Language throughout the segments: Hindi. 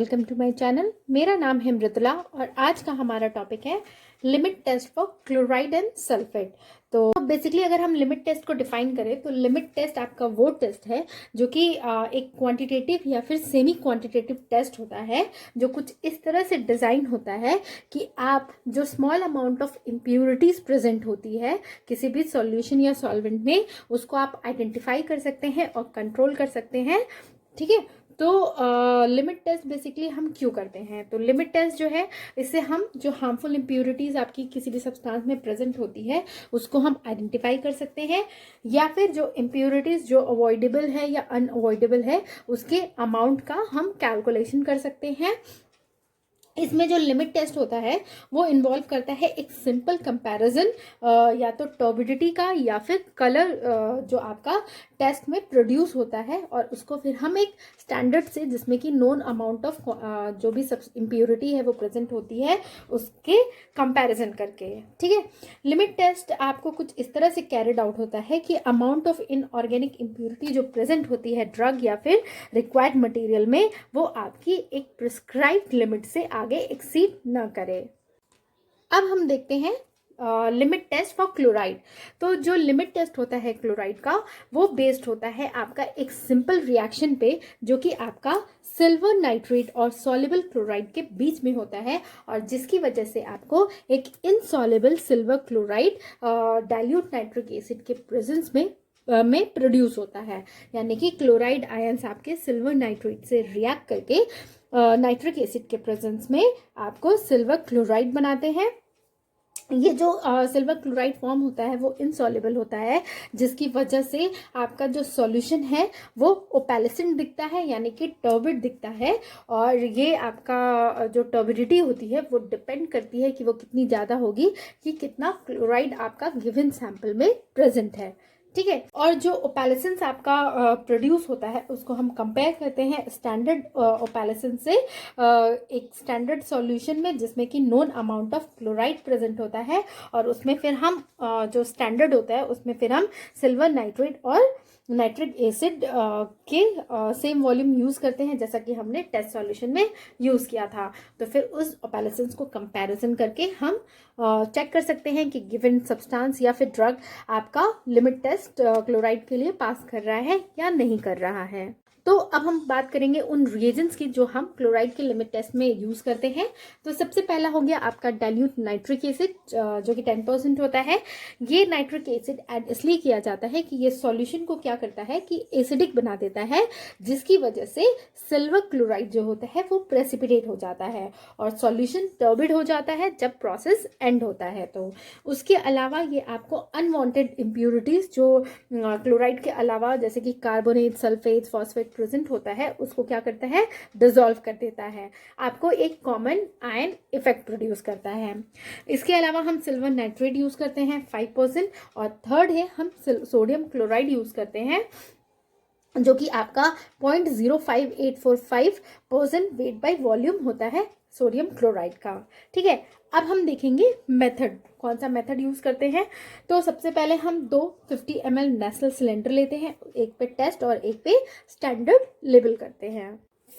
Welcome to my channel. मेरा नाम है मृदुला और आज का हमारा टॉपिक है limit test for chloride and sulphate. तो बेसिकली अगर हम लिमिट टेस्ट को डिफाइन करें तो लिमिट टेस्ट आपका वो टेस्ट है जो कि एक क्वांटिटेटिव या फिर सेमी क्वांटिटेटिव टेस्ट होता है, जो कुछ इस तरह से डिज़ाइन होता है कि आप जो small amount of impurities present होती है किसी भी सॉल्यूशन या सॉल्वेंट में, उसको आप आइडेंटिफाई कर सकते हैं और कंट्रोल कर सकते हैं। ठीक है, तो लिमिट टेस्ट बेसिकली हम क्यों करते हैं? तो लिमिट टेस्ट जो है, इससे हम जो हार्मफुल इम्प्योरिटीज़ आपकी किसी भी सब्सटेंस में प्रेजेंट होती है उसको हम आइडेंटिफाई कर सकते हैं, या फिर जो इम्प्योरिटीज़ जो अवॉइडेबल है या अनअवॉइडेबल है उसके अमाउंट का हम कैलकुलेशन कर सकते हैं। इसमें जो लिमिट टेस्ट होता है वो इन्वॉल्व करता है एक सिंपल कंपैरिजन या तो टर्बिडिटी का या फिर कलर जो आपका टेस्ट में प्रोड्यूस होता है, और उसको फिर हम एक स्टैंडर्ड से जिसमें कि नोन अमाउंट ऑफ जो भी सब इम्प्योरिटी है वो प्रेजेंट होती है उसके कंपैरिजन करके। ठीक है, लिमिट टेस्ट आपको कुछ इस तरह से कैरिड आउट होता है कि अमाउंट ऑफ इनऑर्गेनिक इम्प्योरिटी जो प्रेजेंट होती है ड्रग या फिर रिक्वायर्ड मटेरियल में, वो आपकी एक प्रिस्क्राइब्ड लिमिट से आगे एक्सीड ना करे। अब हम देखते हैं लिमिट टेस्ट फॉर क्लोराइड। तो जो लिमिट टेस्ट होता है क्लोराइड का वो बेस्ड होता है आपका एक सिंपल रिएक्शन पे, जो कि आपका सिल्वर नाइट्रेट और सॉल्युबल क्लोराइड के बीच में होता है, और जिसकी वजह से आपको एक insoluble silver chloride dilute nitric acid के प्रेजेंस में प्रोड्यूस होता है। यानी कि क्लोराइड आयंस आपके सिल्वर नाइट्रेट से रिएक्ट करके नाइट्रिक एसिड के प्रेजेंस में आपको सिल्वर क्लोराइड बनाते हैं। ये जो सिल्वर क्लोराइड फॉर्म होता है वो इनसॉल्युबल होता है, जिसकी वजह से आपका जो सॉल्यूशन है वो ओपेलेसेंट दिखता है, यानी कि टर्बिड दिखता है। और ये आपका जो टर्बिडिटी होती है वो डिपेंड करती है कि वो कितनी ज़्यादा होगी, कि कितना क्लोराइड आपका गिवन सैंपल में प्रेजेंट है। ठीक है, और जो ओपेलेसेंस आपका प्रोड्यूस होता है उसको हम कंपेयर करते हैं स्टैंडर्ड ओपेलेसेंस से एक स्टैंडर्ड सॉल्यूशन में जिसमें कि known amount of chloride present होता है, और उसमें फिर हम जो स्टैंडर्ड होता है उसमें फिर हम सिल्वर नाइट्रेट और नाइट्रिक एसिड के सेम वॉल्यूम यूज़ करते हैं जैसा कि हमने टेस्ट सॉल्यूशन में यूज़ किया था। तो फिर उस ओपेलेसेंस को कंपैरिजन करके हम चेक कर सकते हैं कि गिवन सब्सटेंस या फिर ड्रग आपका लिमिट टेस्ट क्लोराइड के लिए पास कर रहा है या नहीं कर रहा है। तो अब हम बात करेंगे उन रिएजेंट्स की जो हम क्लोराइड के लिमिट टेस्ट में यूज़ करते हैं। तो सबसे पहला हो गया आपका डाइल्यूट नाइट्रिक एसिड जो कि 10% होता है। ये नाइट्रिक एसिड ऐड इसलिए किया जाता है कि ये सॉल्यूशन को क्या करता है कि एसिडिक बना देता है, जिसकी वजह से सिल्वर क्लोराइड जो होता है वो प्रेसिपिटेट हो जाता है और सॉल्यूशन टर्बिड हो जाता है जब प्रोसेस एंड होता है। तो उसके अलावा ये आपको अनवांटेड इम्प्योरिटीज़ जो क्लोराइड के अलावा जैसे कि कार्बोनेट, सल्फेट, फॉस्फेट प्रेजेंट होता है उसको क्या करता है, डिसॉल्व कर देता है, आपको एक कॉमन आयन इफेक्ट प्रोड्यूस करता है। इसके अलावा हम सिल्वर नाइट्रेट यूज़ करते हैं 5%, और थर्ड है हम सोडियम क्लोराइड यूज़ करते हैं जो कि आपका 0.05845% वेट बाय वॉल्यूम होता है सोडियम क्लोराइड का। ठीक है, अब हम देखेंगे मेथड, कौन सा मेथड यूज़ करते हैं। तो सबसे पहले हम 250 ml नेशनल सिलेंडर लेते हैं, एक पे टेस्ट और एक पे स्टैंडर्ड लेबल करते हैं।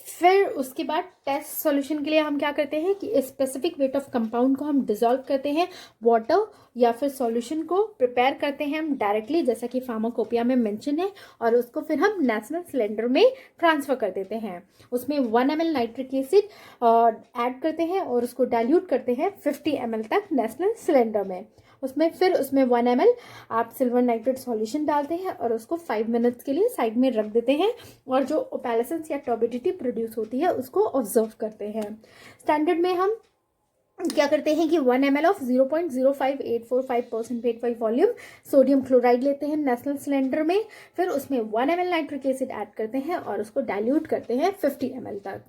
फिर उसके बाद टेस्ट सॉल्यूशन के लिए हम क्या करते हैं कि स्पेसिफिक वेट ऑफ कंपाउंड को हम डिसॉल्व करते हैं वाटर या फिर सॉल्यूशन को प्रिपेयर करते हैं हम डायरेक्टली जैसा कि फार्माकोपिया में मेंशन है, और उसको फिर हम नेशनल सिलेंडर में ट्रांसफ़र कर देते हैं। उसमें 1 ml नाइट्रिक एसिड ऐड करते हैं और उसको डाइल्यूट करते हैं 50 ml तक नेशनल सिलेंडर में। उसमें 1 ml आप सिल्वर नाइट्रेट सॉल्यूशन डालते हैं और उसको 5 मिनट्स के लिए साइड में रख देते हैं, और जो ओपेलेसेंस या टर्बिडिटी प्रोड्यूस होती है उसको ऑब्जर्व करते हैं। स्टैंडर्ड में हम क्या करते हैं कि 1 ml of 0.05845% weight by volume sodium chloride लेते हैं नेशनल सिलेंडर में, फिर उसमें 1 ml नाइट्रिक एसिड ऐड करते हैं और उसको डाइल्यूट करते हैं 50 ml तक।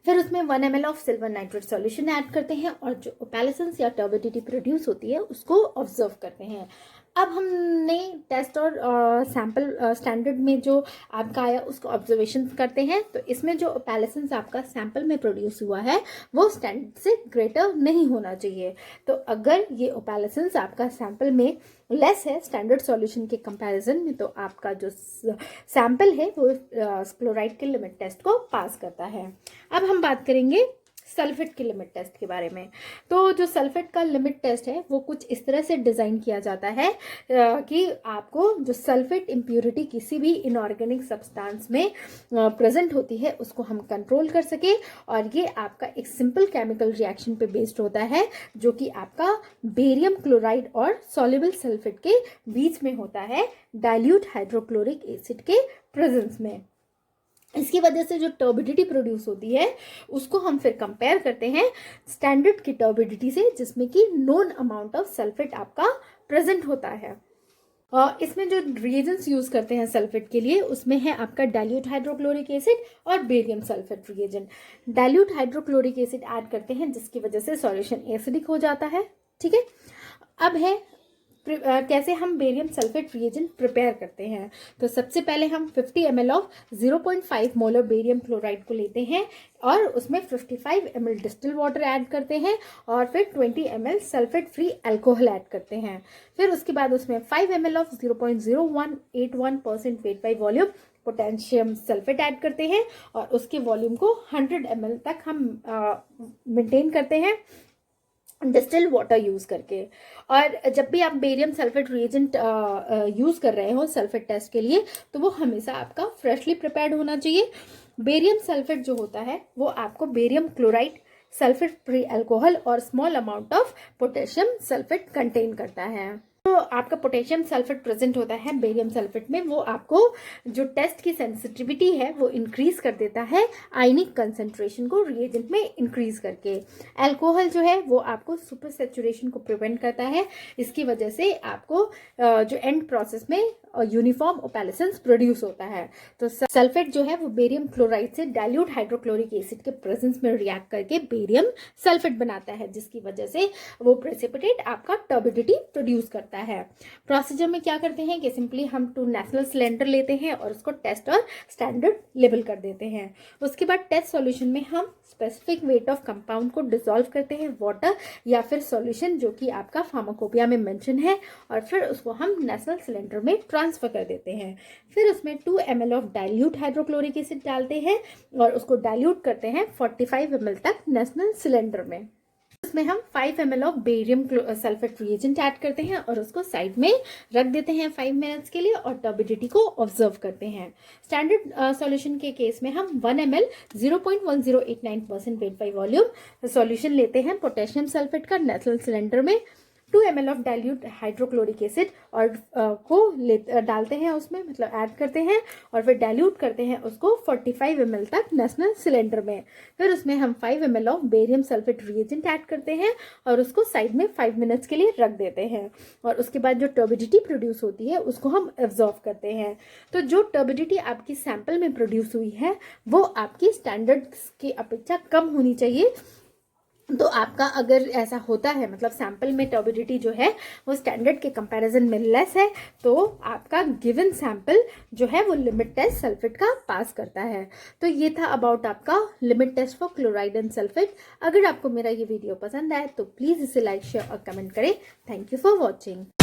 फिर उसमें 1 ml of silver nitrate solution add करते हैं और जो ओपेलेसेंस या टर्बिडिटी प्रोड्यूस होती है उसको ऑब्जर्व करते हैं। अब हमने टेस्ट और सैम्पल स्टैंडर्ड में जो आपका आया उसको ऑब्जर्वेशन करते हैं। तो इसमें जो ओपेलेसेंस आपका सैम्पल में प्रोड्यूस हुआ है वो स्टैंडर्ड से ग्रेटर नहीं होना चाहिए। तो अगर ये ओपेलेसेंस आपका सैम्पल में लेस है स्टैंडर्ड सॉल्यूशन के कंपैरिजन में, तो आपका जो सैम्पल है वो क्लोराइड के लिमिट टेस्ट को पास करता है। अब हम बात करेंगे सल्फेट के लिमिट टेस्ट के बारे में। तो जो सल्फेट का लिमिट टेस्ट है वो कुछ इस तरह से डिज़ाइन किया जाता है कि आपको जो सल्फेट इम्प्योरिटी किसी भी इनऑर्गेनिक सब्सटेंस में प्रेजेंट होती है उसको हम कंट्रोल कर सके। और ये आपका एक सिंपल केमिकल रिएक्शन पे बेस्ड होता है जो कि आपका बेरियम क्लोराइड और सॉल्युबल सल्फेट के बीच में होता है डाइल्यूट हाइड्रोक्लोरिक एसिड के प्रेजेंस में। इसकी वजह से जो टर्बिडिटी प्रोड्यूस होती है उसको हम फिर कंपेयर करते हैं स्टैंडर्ड की टर्बिडिटी से जिसमें कि नोन अमाउंट ऑफ सल्फेट आपका प्रेजेंट होता है। इसमें जो रिएजेंट्स यूज करते हैं सल्फेट के लिए उसमें है आपका डाइल्यूट हाइड्रोक्लोरिक एसिड और barium sulphate reagent. Dilute hydrochloric acid add करते हैं जिसकी वजह से सॉल्यूशन एसिडिक हो जाता है। ठीक है, अब है कैसे हम बेरियम सल्फेट रिएजेंट प्रिपेयर करते हैं। तो सबसे पहले हम 50 ml of 0.5 molar barium chloride को लेते हैं और उसमें 55 ml डिस्टिल वाटर ऐड करते हैं और फिर 20 ml sulphate free alcohol add करते हैं। फिर उसके बाद उसमें 5 ml of 0.0181% weight by volume potassium sulphate add करते हैं और उसके वॉल्यूम को 100 ml तक हम मेंटेन करते हैं डिस्टिल वाटर यूज करके। और जब भी आप बेरियम सल्फेट रिएजेंट यूज कर रहे हो सल्फेट टेस्ट के लिए तो वो हमेशा आपका फ्रेशली प्रिपेयर्ड होना चाहिए। बेरियम सल्फेट जो होता है वो आपको barium chloride sulphate free alcohol और small amount of potassium sulphate contain करता है। तो आपका पोटेशियम सल्फेट प्रेजेंट होता है बेरियम सल्फेट में, वो आपको जो टेस्ट की सेंसिटिविटी है वो इंक्रीज कर देता है आयनिक कंसेंट्रेशन को रिएजेंट में इंक्रीज करके। अल्कोहल जो है वो आपको सुपर सैचुरेशन को प्रिवेंट करता है। इसकी वजह से आपको जो एंड प्रोसेस में यूनिफॉर्म ओपेलेसेंस प्रोड्यूस होता है। तो सल्फेट जो है वो बेरियम क्लोराइड से डाइल्यूट हाइड्रोक्लोरिक एसिड के प्रेजेंस में रिएक्ट करके बेरियम सल्फेट बनाता है जिसकी वजह से वो प्रेसिपिटेट आपका टर्बिडिटी प्रोड्यूस करता है। प्रोसीजर में क्या करते हैं कि सिंपली हम 2 नेशनल सिलेंडर लेते हैं और उसको टेस्ट और स्टैंडर्ड लेबल कर देते हैं। उसके बाद टेस्ट सॉल्यूशन में हम स्पेसिफिक वेट ऑफ कंपाउंड को डिसॉल्व करते हैं वाटर या फिर सॉल्यूशन जो कि आपका फार्माकोपिया में मेंशन है और फिर उसको हम नेशनल सिलेंडर में ट्रांसफर कर देते हैं। फिर उसमें 2 ml of dilute hydrochloric acid डालते हैं और उसको डाइल्यूट करते हैं 45 ml तक नेशनल सिलेंडर में। इसमें हम 5 ml of barium sulphate reagent add करते हैं और उसको साइड में रख देते हैं 5 मिनट्स के लिए और टर्बिडिटी को ऑब्जर्व करते हैं। स्टैंडर्ड सॉल्यूशन के केस में हम 1 ml 0.1089% weight by volume solution लेते हैं पोटेशियम सल्फेट का नेशनल सिलेंडर में। 2 ml of dilute hydrochloric acid और डालते हैं उसमें, मतलब ऐड करते हैं और फिर डाइल्यूट करते हैं उसको 45 ml तक नेशनल सिलेंडर में। फिर उसमें हम 5 ml of barium sulphate reagent add करते हैं और उसको साइड में 5 मिनट्स के लिए रख देते हैं और उसके बाद जो टर्बिडिटी प्रोड्यूस होती है उसको हम एब्जॉर्व करते हैं। तो जो टर्बिडिटी आपकी सैंपल में प्रोड्यूस हुई है वो आपकी स्टैंडर्ड की अपेक्षा कम होनी चाहिए। तो आपका अगर ऐसा होता है, मतलब सैंपल में टर्बिडिटी जो है वो स्टैंडर्ड के कंपैरिजन में लेस है, तो आपका गिवन सैंपल जो है वो लिमिट टेस्ट सल्फेट का पास करता है। तो ये था अबाउट आपका limit test for chloride and sulphate. अगर आपको मेरा ये वीडियो पसंद आए तो प्लीज़ इसे लाइक शेयर और कमेंट करें। Thank you for watching.